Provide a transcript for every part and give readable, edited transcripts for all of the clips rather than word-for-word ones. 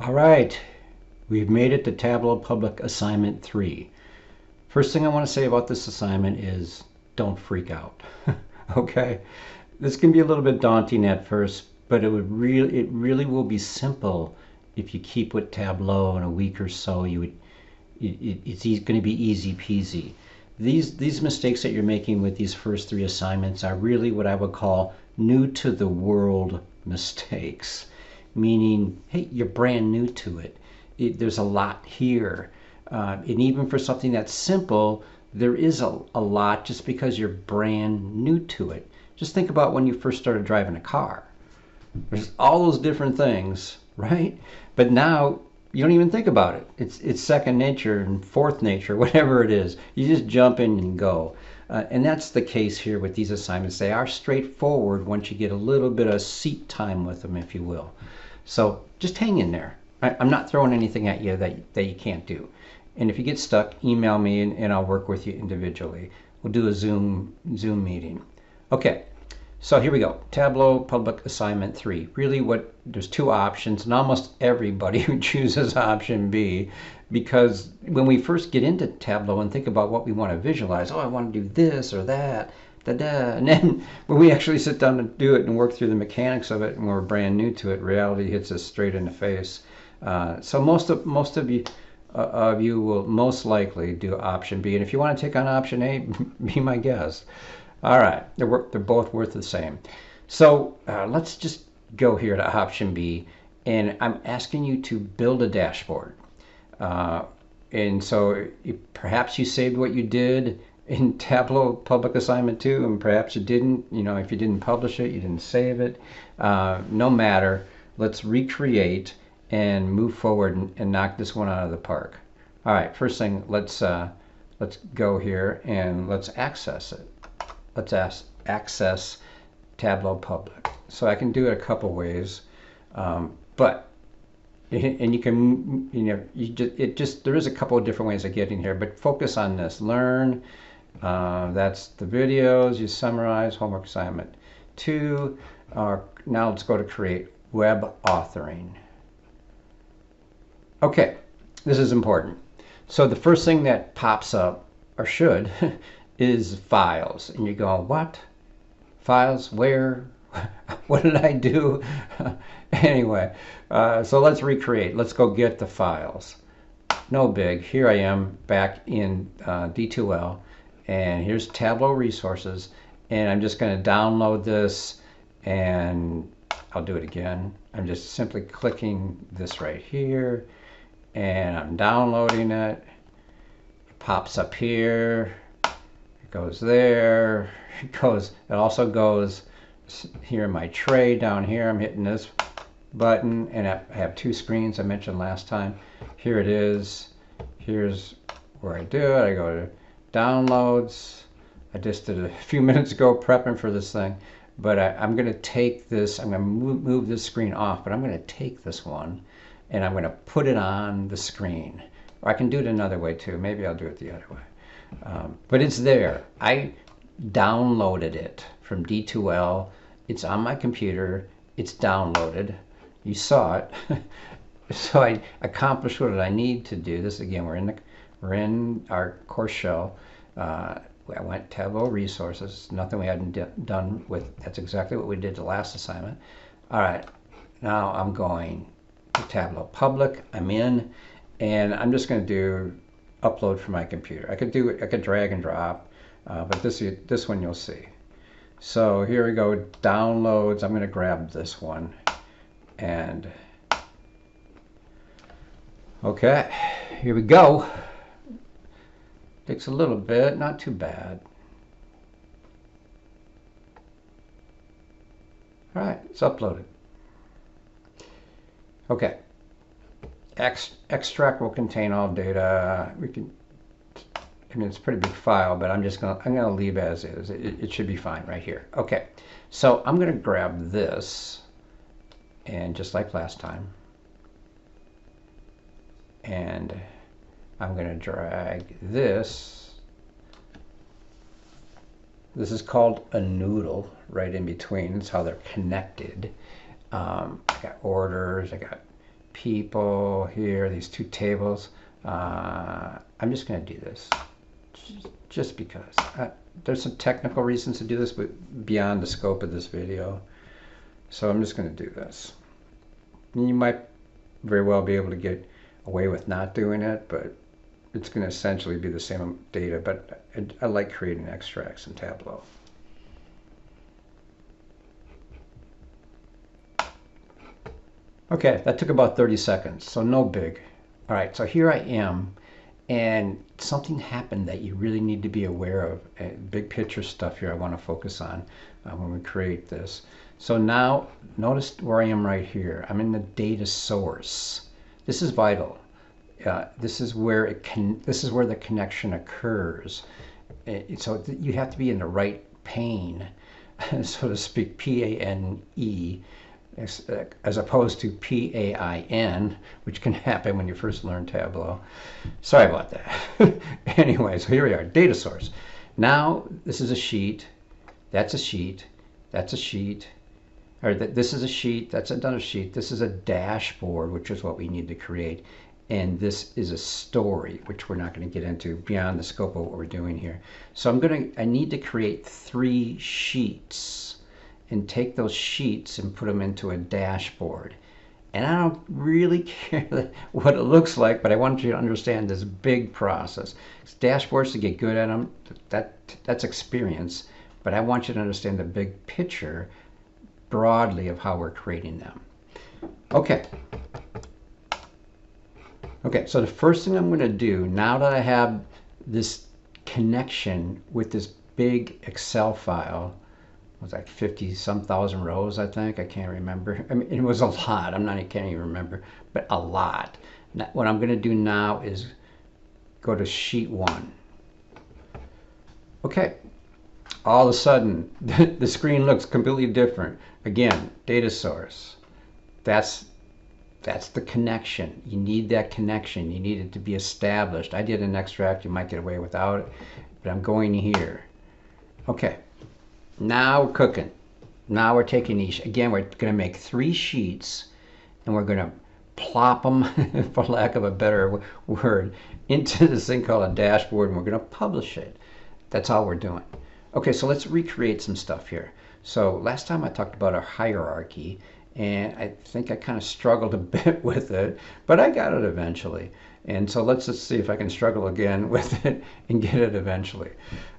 All right, we've made it to Tableau Public Assignment 3. First thing I want to say about this assignment is don't freak out. Okay? This can be a little bit daunting at first, but it really will be simple if you keep with Tableau in a week or so. It's going to be easy peasy. These mistakes that you're making with these first 3 assignments are really what I would call new to the world mistakes. Meaning, hey, you're brand new to it. There's a lot here. And even for something that's simple, there is a lot just because you're brand new to it. Just think about when you first started driving a car. There's all those different things, right? But now you don't even think about it. It's second nature and fourth nature, whatever it is. You just jump in and go. And that's the case here with these assignments. They are straightforward once you get a little bit of seat time with them, if you will. So just hang in there. I'm not throwing anything at you that you can't do. And if you get stuck, email me and I'll work with you individually. We'll do a Zoom meeting. Okay, so here we go. Tableau Public Assignment 3. Really there's 2 options, and almost everybody who chooses option B, because when we first get into Tableau and think about what we want to visualize, oh, I want to do this or that, and then when we actually sit down and do it and work through the mechanics of it and we're brand new to it, reality hits us straight in the face. So most of you will most likely do option B, and if you want to take on option A, be my guest. All right, they're both worth the same. So let's just go here to option B, and I'm asking you to build a dashboard. And so perhaps you saved what you did in Tableau Public Assignment 2, and perhaps you didn't. If you didn't publish it, you didn't save it. No matter. Let's recreate and move forward and knock this one out of the park. All right, first thing, let's go here and let's access it. Let's access Tableau Public. So I can do it a couple ways, but you can, there is a couple of different ways of getting here, but focus on this. Learn, that's the videos, you summarize, homework assignment 2. Now let's go to create web authoring. Okay, this is important. So the first thing that pops up, or should, is files. And you go, what? Files? Where? What did I do? Anyway, so let's recreate. Let's go get the files. No big. Here I am back in D2L. And here's Tableau Resources. And I'm just going to download this. And I'll do it again. I'm just simply clicking this right here. And I'm downloading it. It pops up here. It goes there. It also goes here in my tray down here. I'm hitting this button, and I have 2 screens I mentioned last time. Here it is. Here's where I do it. I go to downloads. I just did it a few minutes ago prepping for this thing, but I'm going to take this. I'm going to move this screen off, but I'm going to take this one and I'm going to put it on the screen. Or I can do it another way too. Maybe I'll do it the other way. But it's there. I downloaded it from D2L. It's on my computer. It's downloaded. You saw it. So I accomplished what I need to do. This again, we're in our course shell. I went Tableau Resources. Nothing we hadn't done with. That's exactly what we did the last assignment. All right. Now I'm going to Tableau Public. I'm in, and I'm just going to do upload from my computer. I could do it. I could drag and drop, but this one you'll see. So here we go, downloads. I'm going to grab this one, and okay, here we go. Takes a little bit, not too bad. All right, it's uploaded. Okay. Extract will contain all data. It's a pretty big file, but I'm gonna leave as is. It should be fine right here. Okay, so I'm gonna grab this, and just like last time, and I'm gonna drag this. This is called a noodle right in between. It's how they're connected. I got orders, I got people here, these two tables. I'm just going to do this just because. There's some technical reasons to do this, but beyond the scope of this video. So I'm just going to do this. You might very well be able to get away with not doing it, but it's going to essentially be the same data. But I like creating extracts in Tableau. Okay, that took about 30 seconds, so no big. All right, so here I am, and something happened that you really need to be aware of. Big picture stuff here I want to focus on when we create this. So now, notice where I am right here. I'm in the data source. This is vital. This is where the connection occurs. So you have to be in the right pane, so to speak, P-A-N-E. As opposed to P-A-I-N, which can happen when you first learn Tableau. Sorry about that. Anyway, so here we are, data source. Now, this is a sheet, that's a sheet, that's a sheet, or this is a sheet, that's another sheet, this is a dashboard, which is what we need to create, and this is a story, which we're not going to get into beyond the scope of what we're doing here. So I need to create 3 sheets and take those sheets and put them into a dashboard. And I don't really care what it looks like, but I want you to understand this big process. Dashboards, to get good at them, that's experience, but I want you to understand the big picture broadly of how we're creating them. Okay. Okay, so the first thing I'm going to do, now that I have this connection with this big Excel file, it was like 50-some thousand rows, I think. I can't remember. I mean, it was a lot. I can't even remember, but a lot. Now, what I'm going to do now is go to sheet 1. Okay. All of a sudden, the screen looks completely different. Again, data source. That's the connection. You need that connection. You need it to be established. I did an extract. You might get away without it, but I'm going here. Okay. Now we're cooking. Now we're taking these. Again, we're going to make 3 sheets, and we're going to plop them, for lack of a better word, into this thing called a dashboard, and we're going to publish it. That's all we're doing. Okay, so let's recreate some stuff here. So last time I talked about a hierarchy, and I think I kind of struggled a bit with it, but I got it eventually. And so let's just see if I can struggle again with it and get it eventually.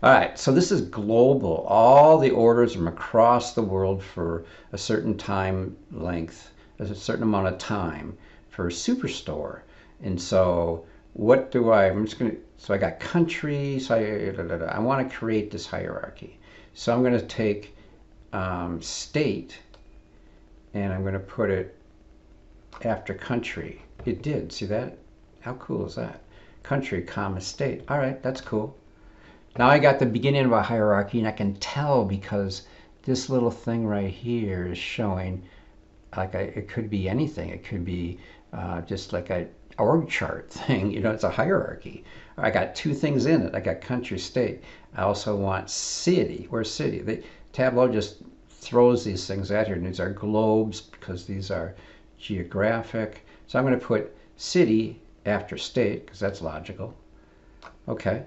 All right, so this is global. All the orders from across the world for a certain time length, a certain amount of time for Superstore. And so what do I'm just going to, so I got country, so I want to create this hierarchy. So I'm going to take state, and I'm going to put it after country. It did, see that? How cool is that? Country, comma, state. All right, that's cool. Now I got the beginning of a hierarchy, and I can tell because this little thing right here is showing, like it could be anything. It could be just like a org chart thing. You know, it's a hierarchy. I got 2 things in it. I got country, state. I also want city. Where's city? Tableau just throws these things at here, and these are globes because these are geographic. So I'm going to put city after state because that's logical. Okay.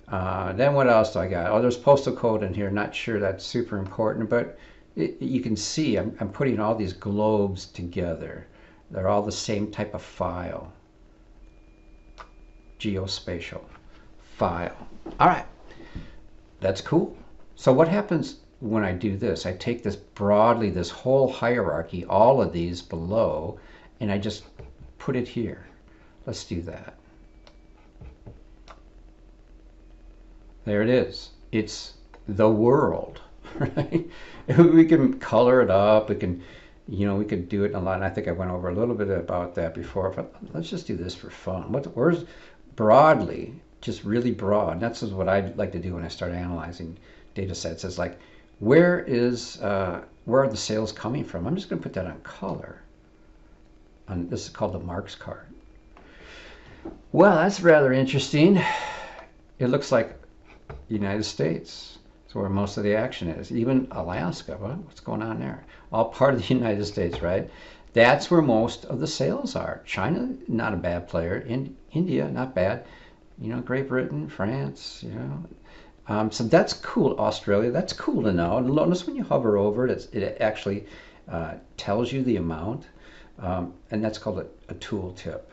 Then what else do I got? Oh, there's postal code in here. Not sure that's super important, but you can see I'm putting all these globes together. They're all the same type of file. Geospatial file. All right. That's cool. So what happens when I do this? I take this broadly, this whole hierarchy, all of these below, and I just put it here. Let's do that. There it is. It's the world, right? We can color it up. We can, we could do it a lot. And I think I went over a little bit about that before, but let's just do this for fun. Where's broadly, just really broad. That's what I like to do when I start analyzing data sets. It's like, where are the sales coming from? I'm just going to put that on color. This is called the marks card. Well, that's rather interesting. It looks like the United States. That's where most of the action is. Even Alaska. What's going on there? All part of the United States, right? That's where most of the sales are. China, not a bad player. India, not bad. Great Britain, France, so that's cool. Australia, that's cool to know. And notice when you hover over it, it actually tells you the amount. And that's called a tool tip.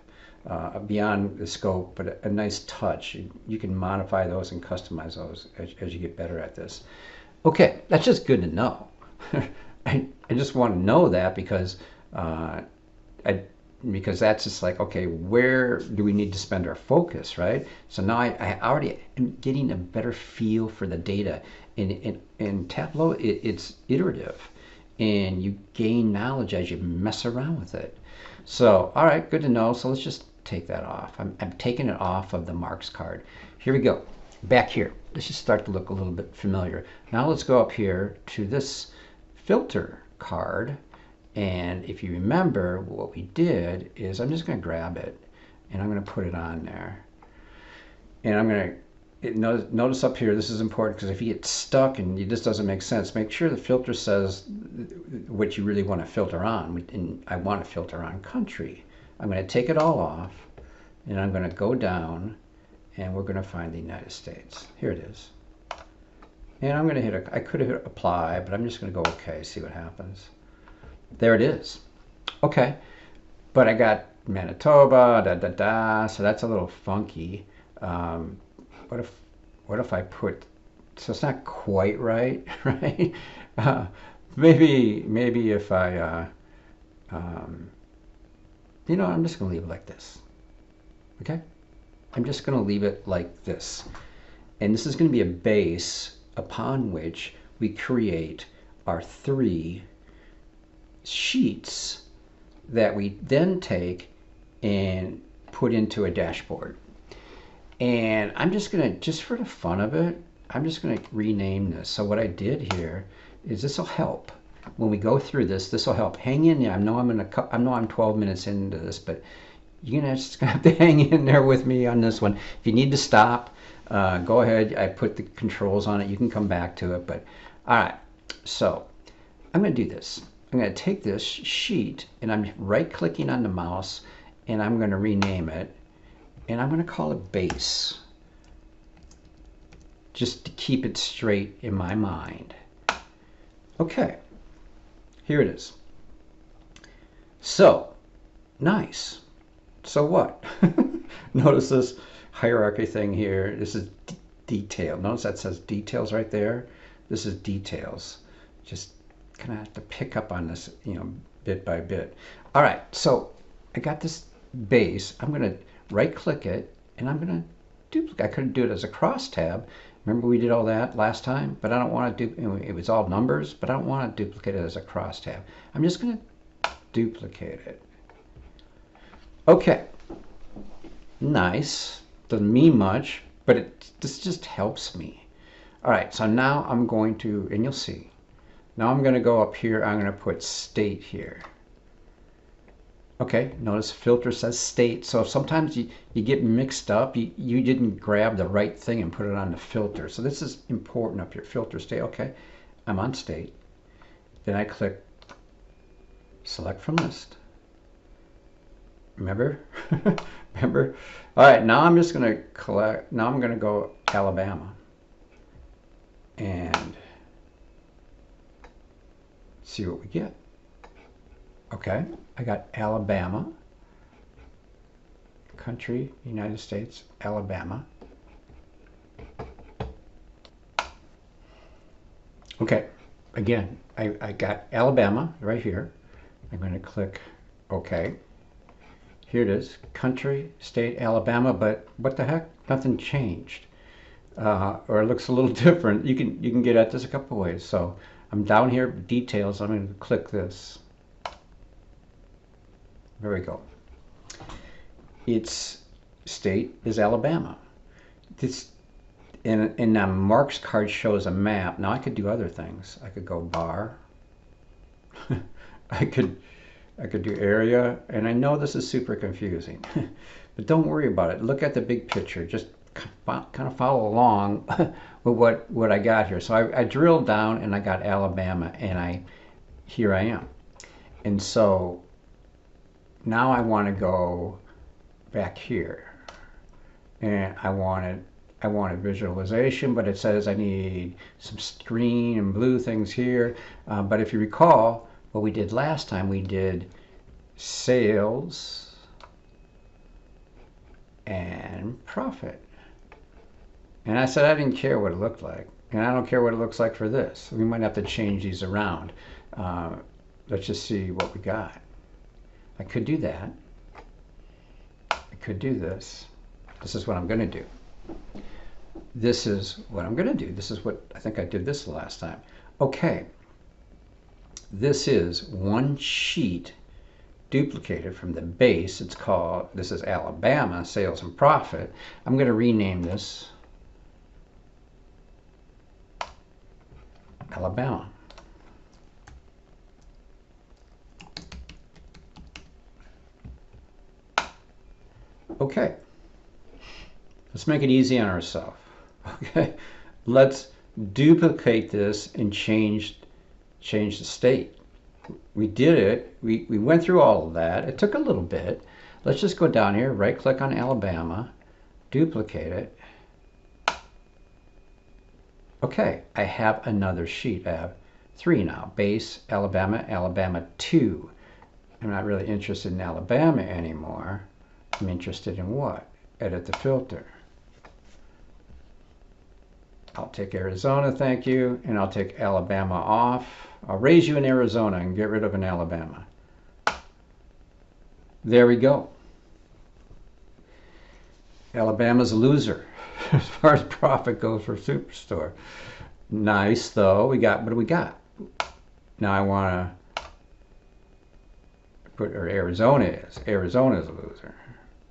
Beyond the scope, but a nice touch. You can modify those and customize those as you get better at this. Okay, that's just good to know. I just want to know that because because that's just like, okay, where do we need to spend our focus, right? So now I already am getting a better feel for the data. In Tableau, it's iterative, and you gain knowledge as you mess around with it. So, all right, good to know. So let's just take that off. I'm taking it off of the marks card. Here we go. Back here. This should start to look a little bit familiar. Now let's go up here to this filter card. And if you remember, what we did is I'm just going to grab it and I'm going to put it on there. And I'm going to notice up here, this is important because if you get stuck and this doesn't make sense, make sure the filter says what you really want to filter on. And I want to filter on country. I'm going to take it all off and I'm going to go down and we're going to find the United States. Here it is. And I'm going to hit, I could have hit apply, but I'm just going to go okay, see what happens. There it is. Okay, but I got Manitoba, so that's a little funky. What if I put, so it's not quite right, right? Maybe if I, I'm just gonna leave it like this, okay? I'm just gonna leave it like this. And this is gonna be a base upon which we create our 3 sheets that we then take and put into a dashboard. And I'm just gonna, just for the fun of it, I'm just gonna rename this. So what I did here is this will help. When we go through this, this will help. Hang in there. I know I'm 12 minutes into this, but you're just gonna have to hang in there with me on this one. If you need to stop, go ahead. I put the controls on it. You can come back to it, but all right. So I'm gonna do this. I'm going to take this sheet and I'm right clicking on the mouse and I'm going to rename it and I'm going to call it base, just to keep it straight in my mind. Okay, here it is. So nice. So what? Notice this hierarchy thing here. This is detail. Notice that says details right there. This is details. Just kind of have to pick up on this, bit by bit. All right, so I got this base. I'm going to right click it and I'm going to duplicate. I could do it as a cross tab. Remember we did all that last time, but I don't want to do, it was all numbers, but I don't want to duplicate it as a cross tab. I'm just going to duplicate it. Okay, nice. Doesn't mean much, but this just helps me. All right, so now I'm going to, and you'll see, now I'm going to go up here. I'm going to put state here. Okay, notice filter says state. So sometimes you get mixed up. You didn't grab the right thing and put it on the filter. So this is important up here. Filter state. Okay, I'm on state. Then I click select from list. Remember? Remember? All right, now I'm just going to collect. Now I'm going to go Alabama. And see what we get. Okay, I got Alabama, country, United States, Alabama. Okay, again, I got Alabama right here. I'm going to click OK. Here it is, country, state, Alabama, but what the heck? Nothing changed. Or it looks a little different. You can get at this a couple ways. So I'm down here, details. I'm going to click this. There we go. Its state is Alabama. This and the marks card shows a map. Now I could do other things. I could go bar. I could do area, and I know this is super confusing, but don't worry about it. Look at the big picture. Just kind of follow along with what I got here. So I drilled down and I got Alabama, and here I am. And so now I want to go back here, and I want a visualization, but it says I need some green and blue things here. But if you recall, what we did last time, we did sales and profit. And I said I didn't care what it looked like. And I don't care what it looks like for this. We might have to change these around. Let's just see what we got. I could do that. I could do this. This is what I'm going to do. This is what I'm going to do. This is what I think I did this the last time. Okay. This is one sheet duplicated from the base. It's called, this is Alabama, sales and profit. I'm going to rename this Alabama. Okay. Let's make it easy on ourselves. Okay. Let's duplicate this and change the state. We did it. We went through all of that. It took a little bit. Let's just go down here, right click on Alabama, duplicate it. Okay, I have another sheet. I have 3 now. Base, Alabama, Alabama 2. I'm not really interested in Alabama anymore. I'm interested in what? Edit the filter. I'll take Arizona, thank you, and I'll take Alabama off. I'll raise you in Arizona and get rid of an Alabama. There we go. Alabama's a loser as far as profit goes for Superstore. Nice though. We got, what do we got? Now I want to put, or Arizona is. Arizona is a loser.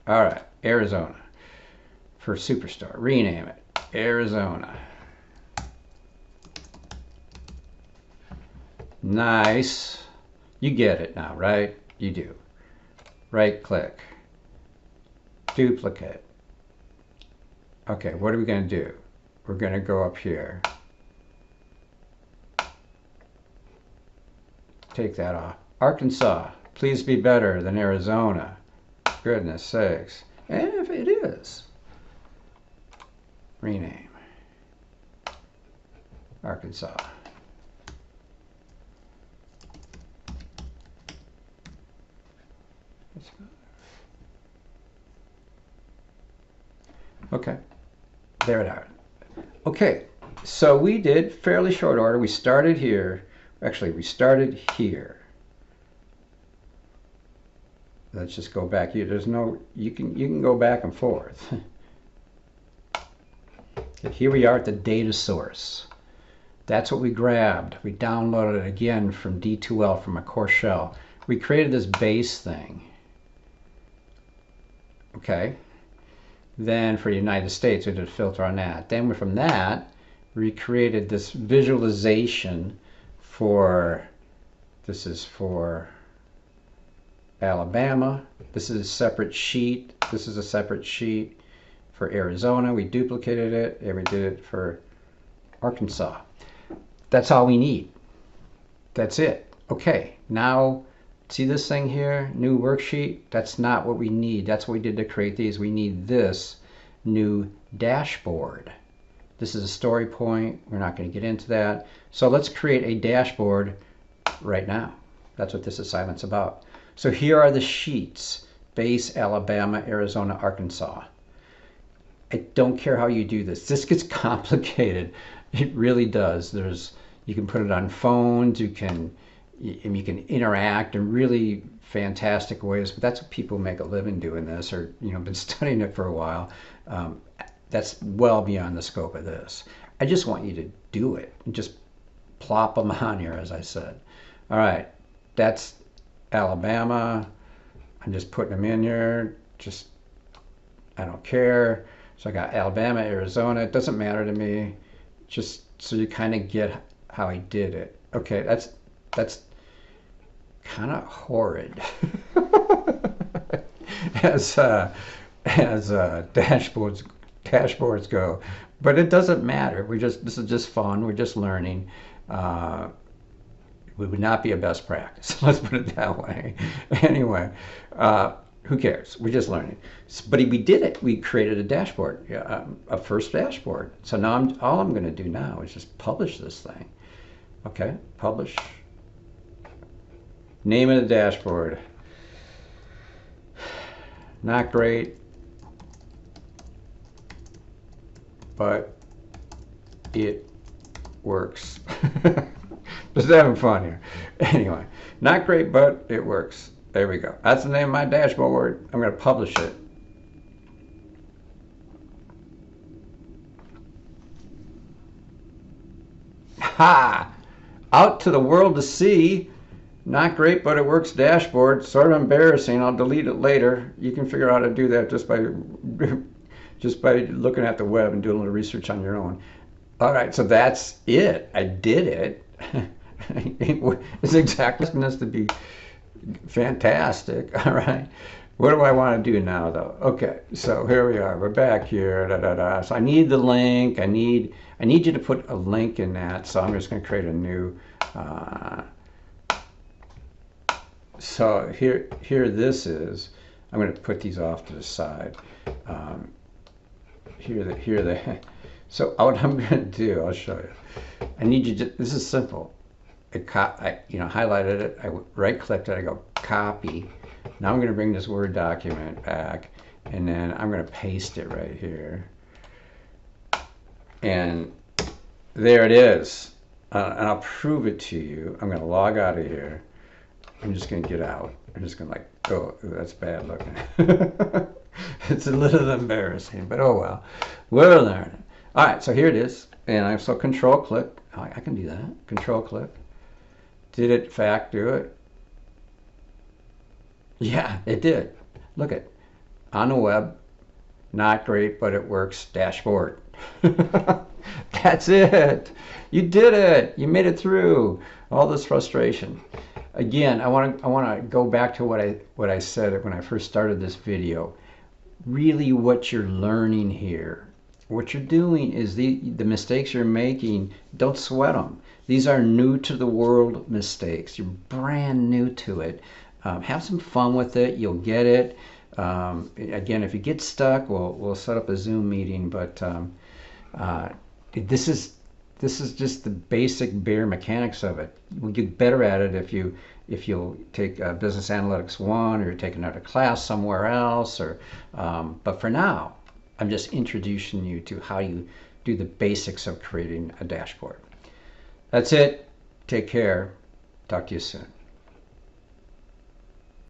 All right, Arizona for Superstore. Rename it. Arizona. Nice. You get it now, right? You do. Right click. Duplicate. Okay, what are we going to do? We're going to go up here. Take that off. Arkansas, please be better than Arizona. Goodness sakes. And if it is. Rename. Arkansas. Okay, there it is. Okay, so we did fairly short order. We started here. Actually, we started here. Let's just go back here. There's no, you can go back and forth. Here we are at the data source. That's what we grabbed. We downloaded it again from D2L from a core shell. We created this base thing. Okay. Then for the United States, we did a filter on that. Then from that, we created this visualization for, this is for Alabama. This is a separate sheet. This is a separate sheet for Arizona. We duplicated it and we did it for Arkansas. That's all we need. That's it. Okay, now see this thing here, new worksheet? That's not what we need. That's what we did to create these. We need this new dashboard. This is a story point. We're not going to get into that. So let's create a dashboard right now. That's what this assignment's about. So here are the sheets. Base, Alabama, Arizona, Arkansas. I don't care how you do this. This gets complicated. It really does. You can put it on phones. You can interact in really fantastic ways. But that's what people make a living doing this, or been studying it for a while. That's well beyond the scope of this. I just want you to do it and just plop them on here, as I said. All right, that's Alabama. I'm just putting them in here. Just, I don't care. So I got Alabama, Arizona. It doesn't matter to me. Just so you kind of get how I did it. Okay, that's kind of horrid as dashboards go, but it doesn't matter. This is just fun. We're just learning. would not be a best practice. Let's put it that way. Anyway, who cares? We're just learning. But we did it. We created a dashboard, a first dashboard. So now all I'm going to do now is just publish this thing. Okay, publish. Name of the dashboard. Not great, but it works. Just having fun here. Anyway, not great, but it works. There we go. That's the name of my dashboard. I'm going to publish it. Ha! Out to the world to see. Not great, but it works dashboard. Sort of embarrassing. I'll delete it later. You can figure out how to do that just by looking at the web and doing a little research on your own. All right, so that's it. I did it. It's exactly supposed to be fantastic. All right. What do I want to do now, though? Okay, so here we are. We're back here. So I need the link. I need you to put a link in that. So I'm just going to create a new. So here this is. I'm going to put these off to the side. So what I'm going to do, I'll show you. I need you to. This is simple. I highlighted it. I right-clicked it. I go copy. Now I'm going to bring this Word document back, and then I'm going to paste it right here. And there it is. And I'll prove it to you. I'm going to log out of here. I'm just going to get out. I'm just going to oh, that's bad looking. It's a little embarrassing, but oh well. We're learning. All right, so here it is. And so control click. I can do that. Control click. Did it in fact do it? Yeah, it did. Look at on the web. Not great, but it works. Dashboard. That's it. You did it. You made it through all this frustration. Again, I want to go back to what I said when I first started this video. Really, what you're learning here, what you're doing is the mistakes you're making. Don't sweat them. These are new to the world mistakes. You're brand new to it. Have some fun with it. You'll get it. Again, if you get stuck, we'll set up a Zoom meeting. But this is just the basic bare mechanics of it. We'll get better at it if you'll take Business Analytics 1 or take another class somewhere else. But for now, I'm just introducing you to how you do the basics of creating a dashboard. That's it. Take care. Talk to you soon.